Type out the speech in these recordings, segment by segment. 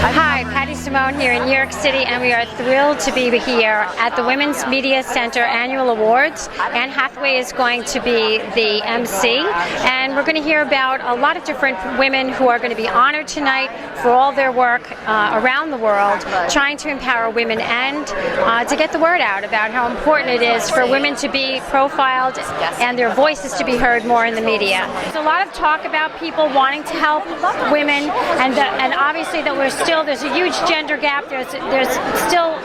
Hi, Patty Simone here in New York City, and we are thrilled to be here at the Women's Media Center Annual Awards. Anne Hathaway is going to be the MC, and we're going to hear about a lot of different women who are going to be honored tonight for all their work around the world, trying to empower women and to get the word out about how important it is for women to be profiled and their voices to be heard more in the media. There's a lot of talk about people wanting to help women, and obviously that there's a huge gender gap. There's still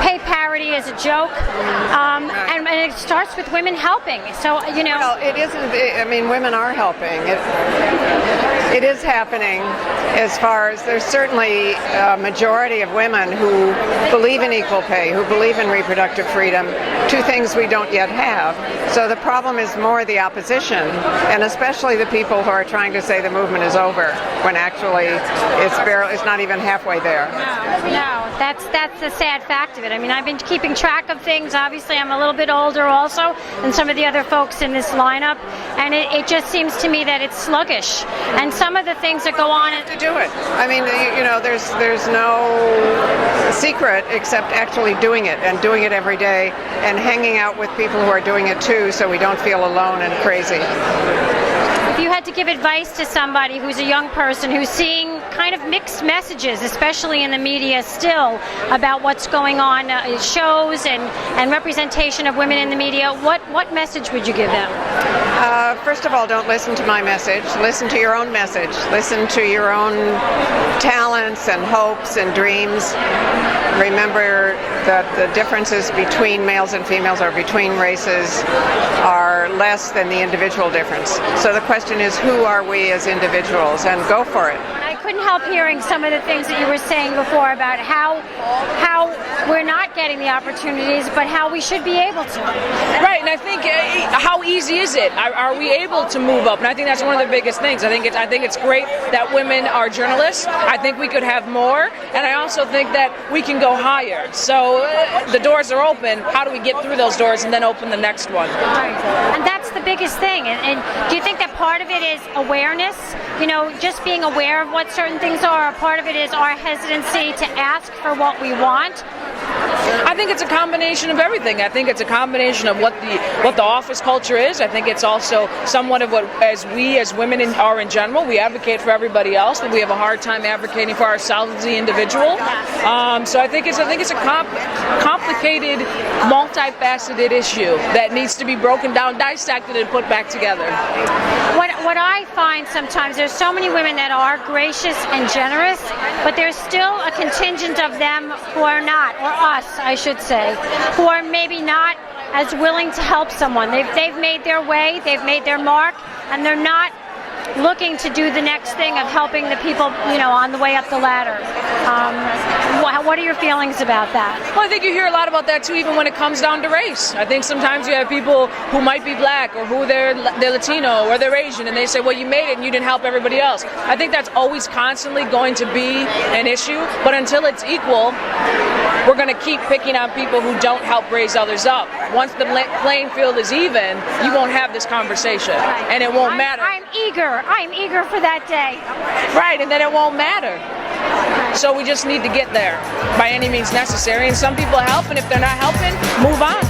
pay parity as a joke, and it starts with women helping. So well, it isn't. I mean, women are helping. It is happening. As far as there's certainly a majority of women who believe in equal pay, who believe in reproductive freedom, two things we don't yet have. So the problem is more the opposition, and especially the people who are trying to say the movement is over when actually it's not even halfway there. No, that's the sad fact of it. I mean, I've been keeping track of things. Obviously, I'm a little bit older also than some of the other folks in this lineup, and it just seems to me that it's sluggish. And some of the things that go on to do it. I mean, there's no secret except actually doing it and doing it every day and hanging out with people who are doing it too, so we don't feel alone and crazy. If you had to give advice to somebody who's a young person who's seeing kind of mixed messages, especially in the media still, about what's going on, shows and representation of women in the media, what message would you give them? First of all, don't listen to my message. Listen to your own message. Listen to your own talents and hopes and dreams. Remember that the differences between males and females or between races are less than the individual difference. So the question is, who are we as individuals? And go for it. I couldn't help hearing some of the things that you were saying before about how we're not getting the opportunities, but how we should be able to. Right, and I think how easy is it? Are we able to move up? And I think that's one of the biggest things. I think it's great that women are journalists. I think we could have more, and I also think that we can go higher. So the doors are open. How do we get through those doors and then open the next one? Right. And that's the biggest thing. And do you think that part of it is awareness? Just being aware of what certain things are. Part of it is our hesitancy to ask for what we want. I think it's a combination of everything. I think it's a combination of what the office culture is. I think it's also somewhat of what as women are in general. We advocate for everybody else, but we have a hard time advocating for ourselves as the individual. So I think it's a complicated, multifaceted issue that needs to be broken down, dissected, and put back together. What I find sometimes, there's so many women that are gracious and generous, but there's still a contingent of them who are not, or us, I should say, who are maybe not as willing to help someone. They've made their way, they've made their mark, and they're not looking to do the next thing of helping the people, on the way up the ladder. What are your feelings about that? Well, I think you hear a lot about that too, even when it comes down to race. I think sometimes you have people who might be black or who they're Latino or they're Asian, and they say, well, you made it and you didn't help everybody else. I think that's always constantly going to be an issue, but until it's equal, we're going to keep picking on people who don't help raise others up. Once the playing field is even, you won't have this conversation, and it won't matter. I'm eager for that day. Right, and then it won't matter. So we just need to get there by any means necessary, and some people help, and if they're not helping, move on.